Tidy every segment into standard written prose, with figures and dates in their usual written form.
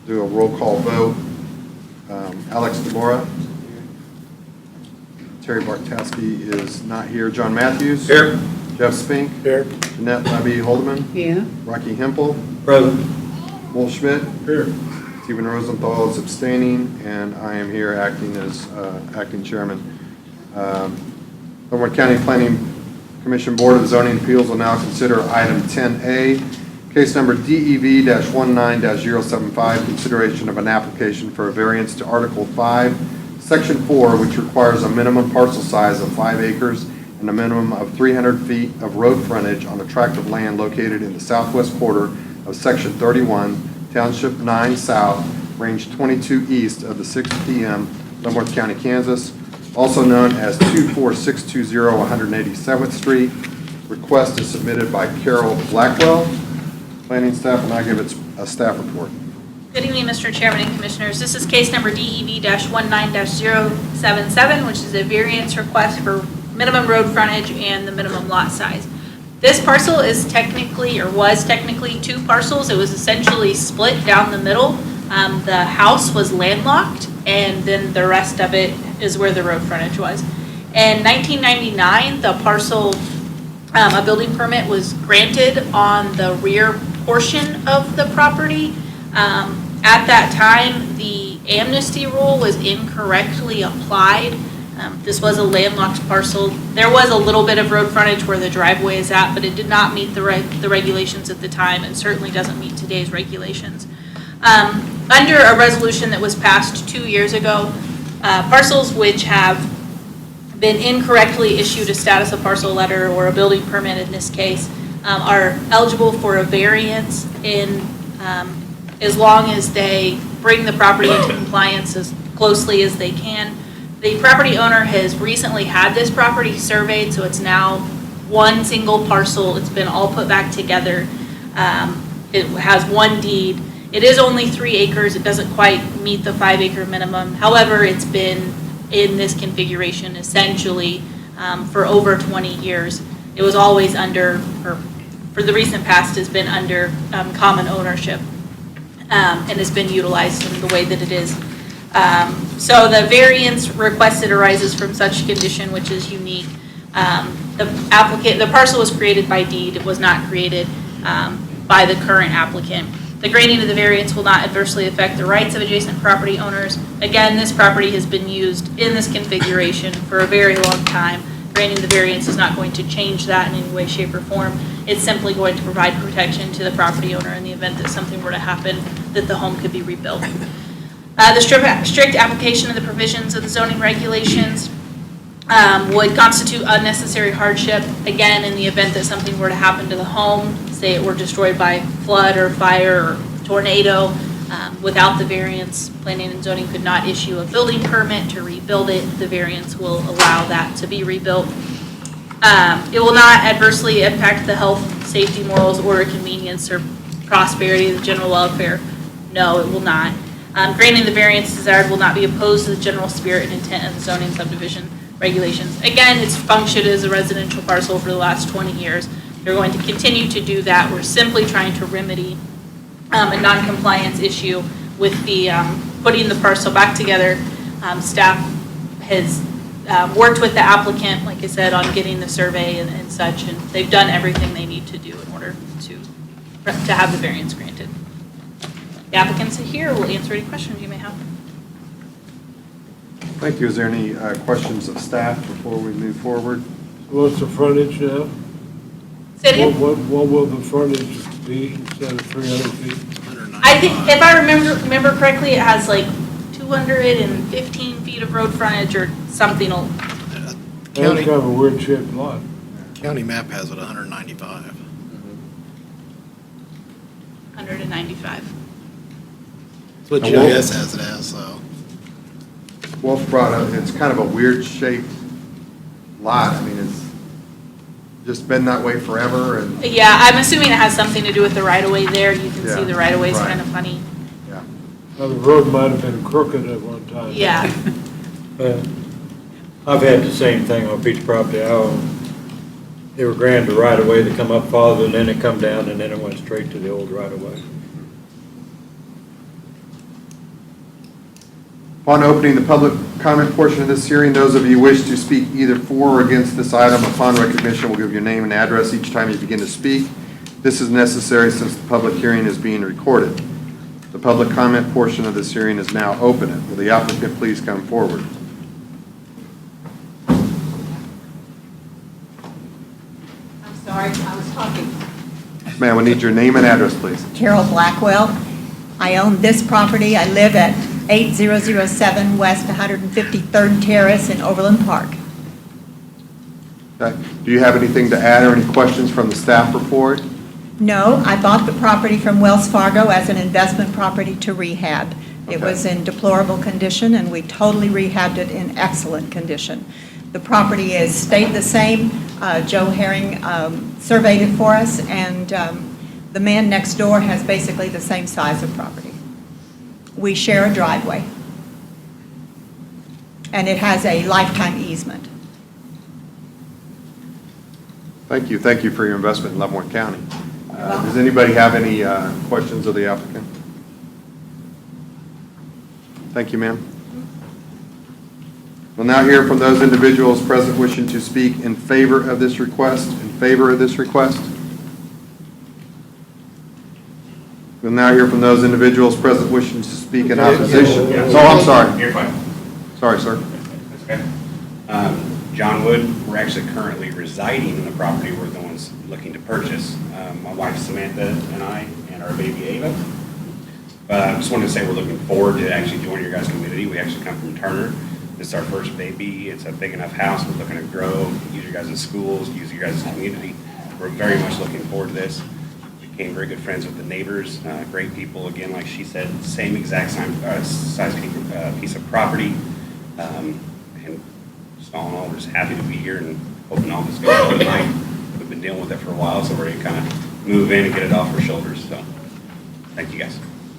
Do a roll call vote. Alex DeMora. Terry Bartowski is not here. John Matthews. Here. Jeff Spink. Here. Jeanette Levy-Holdeman. Yeah. Rocky Hempel. Present. Will Schmidt. Here. Stephen Rosenthal is abstaining, and I am here acting as acting chairman. Livermore County Planning Commission Board of Zoning Appeals will now consider item 10A, case number DEV-19-05, consideration of an application for a variance to Article 5, Section 4, which requires a minimum parcel size of 5 acres and a minimum of 300 feet of road frontage on a tract of land located in the southwest quarter of Section 31, Township 9 South, Range 22 East of the 6th PM, Leavenworth County, Kansas, also known as 24620 187th Street. Request is submitted by Carol Blackwell. Planning staff will now give its a staff report. Good evening, Mr. Chairman and Commissioners. This is case number DEV-19-077, which is a variance request for minimum road frontage and the minimum lot size. This parcel is technically, or was technically, 2 parcels. It was essentially split down the middle. The house was landlocked, and then the rest of it is where the road frontage was. In 1999, the parcel, a building permit was granted on the rear portion of the property. At that time, the amnesty rule was incorrectly applied. This was a landlocked parcel. There was a little bit of road frontage where the driveway is at, but it did not meet the regulations at the time, and certainly doesn't meet today's regulations. Under a resolution that was passed 2 years ago, parcels which have been incorrectly issued a status of parcel letter or a building permit in this case are eligible for a variance in as long as they bring the property into compliance as closely as they can. The property owner has recently had this property surveyed, so it's now one single parcel. It's been all put back together. It has one deed. It is only 3 acres. It doesn't quite meet the 5 acre minimum. However, it's been in this configuration essentially for over 20 years. It was always under, or for the recent past, has been under common ownership and has been utilized in the way that it is. So the variance requested arises from such condition, which is unique. The parcel was created by deed. It was not created by the current applicant. The granting of the variance will not adversely affect the rights of adjacent property owners. Again, this property has been used in this configuration for a very long time. Granting the variance is not going to change that in any way, shape, or form. It's simply going to provide protection to the property owner in the event that something were to happen, that the home could be rebuilt. The strict application of the provisions of the zoning regulations would constitute unnecessary hardship. Again, in the event that something were to happen to the home, say it were destroyed by flood or fire or tornado, without the variance, planning and zoning could not issue a building permit to rebuild it. The variance will allow that to be rebuilt. It will not adversely impact the health, safety, morals, order, convenience, or prosperity of the general welfare. No, it will not. Granting the variance desired will not be opposed to the general spirit and intent of the zoning subdivision regulations. Again, it's functioned as a residential parcel for the last 20 years. They're going to continue to do that. We're simply trying to remedy a non-compliance issue with the putting the parcel back together. Staff has worked with the applicant, like I said, on getting the survey and such, and they've done everything they need to do in order to have the variance granted. The applicants here will answer any questions you may have. Thank you. Is there any questions of staff before we move forward? What's the frontage now? Say it again? What will the frontage be instead of 300 feet? I think, if I remember correctly, it has like 215 feet of road frontage or something. That's kind of a weird shaped lot. County map has it 195. 195. That's what And GIS has it as, so. Wolf brought up, it's kind of a weird shaped lot. I mean, it's just been that way forever, and Yeah, I'm assuming it has something to do with the right-of-way there. You can see Yeah, the right-of-way is right. kind of funny. yeah. Now, the road might have been crooked at one time. Yeah. I've had the same thing on a piece of property I own. They were granted the right of way to come up farther, and then it come down, and then it went straight to the old right of way. Upon opening the public comment portion of this hearing, those of you who wish to speak either for or against this item upon recognition will give your name and address each time you begin to speak. This is necessary since the public hearing is being recorded. The public comment portion of this hearing is now open. Will the applicant please come forward? I'm sorry, I was talking. Ma'am, we need your name and address, please. Carol Blackwell. I own this property. I live at 8007 West 153rd Terrace in Overland Park. Okay. Do you have anything to add or any questions from the staff report? No, I bought the property from Wells Fargo as an investment property to rehab. It Okay. was in deplorable condition, and we totally rehabbed it in excellent condition. The property has stayed the same. Joe Herring surveyed it for us, and the man next door has basically the same size of property. We share a driveway, and it has a lifetime easement. Thank you. Thank you for your investment in Leavenworth County. welcome. Does anybody have any questions of the applicant? Thank you, ma'am. We'll now hear from those individuals present wishing to speak in favor of this request. In favor of this request? We'll now hear from those individuals present wishing to speak in opposition. Yeah. Oh, I'm sorry. You're fine. Sorry, sir. That's okay. John Wood, we're actually currently residing in the property we're the ones looking to purchase. My wife Samantha and I and our baby Ava. But I just wanted to say we're looking forward to actually joining your guys' community. We actually come from Turner. This is our first baby. It's a big enough house. We're looking to grow, use your guys' schools, use your guys' community. We're very much looking forward to this. Became very good friends with the neighbors, great people. Again, like she said, same exact size piece of property. And just all in all, we're just happy to be here and hoping all this goes well tonight. We've been dealing with it for a while, so we're ready to kind of move in and get it off our shoulders. So, thank you guys.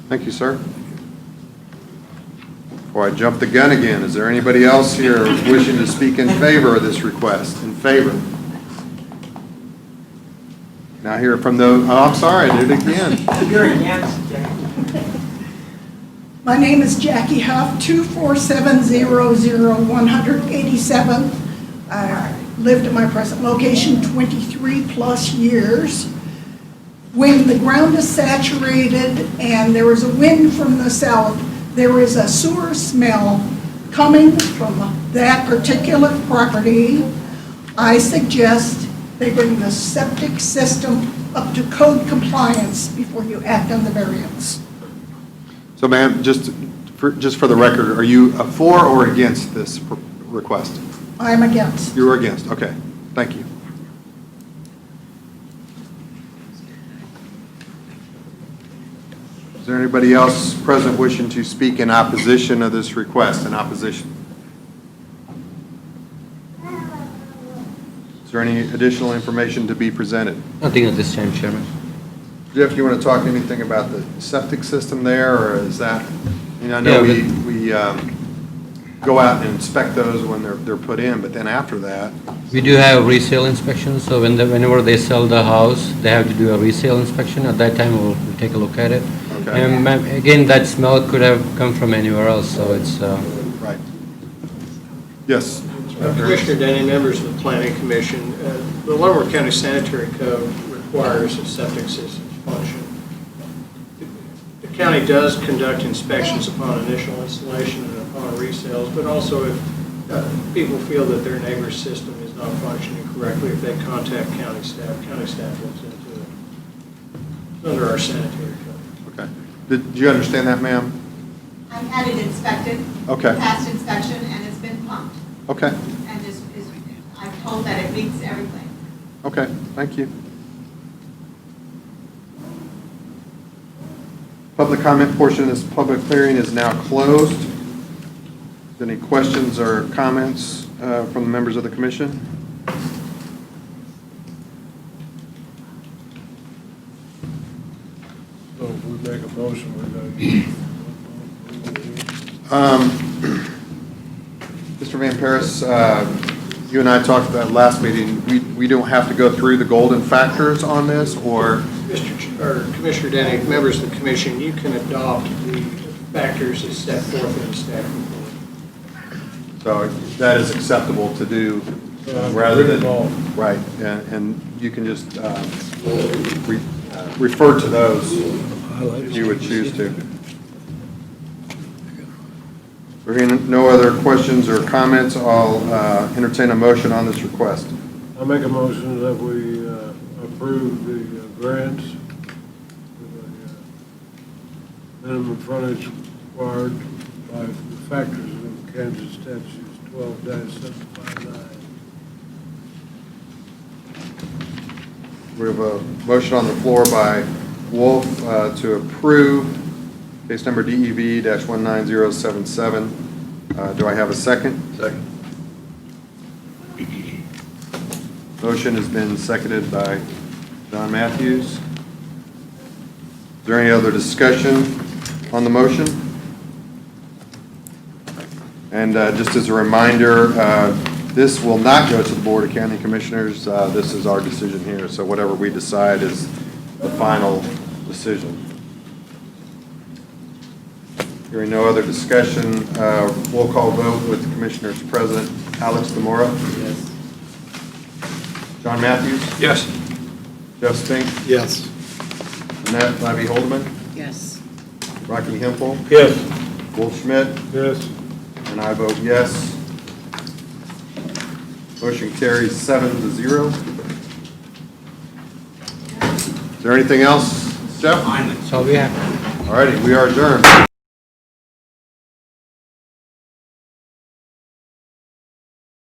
Thank you, sir. Before I jump the gun again, is there anybody else here wishing to speak in favor of this request? In favor? Now hear from those, oh, I'm sorry, I did it again. You're against, Jack. My name is Jackie Huff, 24700 I lived at my present location 23-plus years. When the ground is saturated and there is a wind from the south, there is a sewer smell coming from that particular property. I suggest they bring the septic system up to code compliance before you act on the variance. So ma'am, just for the record, are you for or against this request? I'm against. You're against, okay, thank you. Is there anybody else present wishing to speak in opposition of this request, in opposition? Is there any additional information to be presented? Nothing at this time, Chairman. Jeff, you want to talk anything about the septic system there, or is that, I know Yeah, we go out and inspect those when they're put in, but then after that, We do have resale inspection, so whenever they sell the house, they have to do a resale inspection. At that time, we'll take a look at it. Okay. And again, that smell could have come from anywhere else, so it's, right. Yes. Commissioner Denny, members of the Planning Commission, the Leavenworth County Sanitary Code requires a septic system function. The county does conduct inspections upon initial installation and upon resales, but also if people feel that their neighbor's system is not functioning correctly, if they contact county staff looks into it. It's under our sanitary code. Okay. Did you understand that, ma'am? I've had it inspected. Okay. Past inspection, and it's been pumped. Okay. And I'm told that it meets everything. Okay, thank you. Public comment portion of this public hearing is now closed. Any questions or comments from the members of the commission? So if we make a motion, we're going to. Mr. Van Paris, you and I talked at that last meeting. We don't have to go through the golden factors on this, or? Commissioner Denny, members of the commission, you can adopt the factors as set forth in the staff report. So that is acceptable to do rather than, right, and you can just refer to those if you would choose to. Hearing no other questions or comments, I'll entertain a motion on this request. I make a motion that we approve the grants for the minimum frontage required by the factors of Kansas statutes 12-759. We have a motion on the floor by Wolf to approve case number DEV-19077. Do I have a second? Second. Motion has been seconded by John Matthews. Is there any other discussion on the motion? And just as a reminder, this will not go to the Board of County Commissioners. This is our decision here, so whatever we decide is the final decision. Hearing no other discussion, roll call vote with Commissioners President Alex Demora. Yes. John Matthews. Yes. Jeff Spink. Yes. Annette Lavie Holdeman. Yes. Rocky Hempel. Yes. Wolf Schmidt. Yes. And I vote yes. Motion carries 7-0. Is there anything else, Jeff? So we have. All righty, we are adjourned.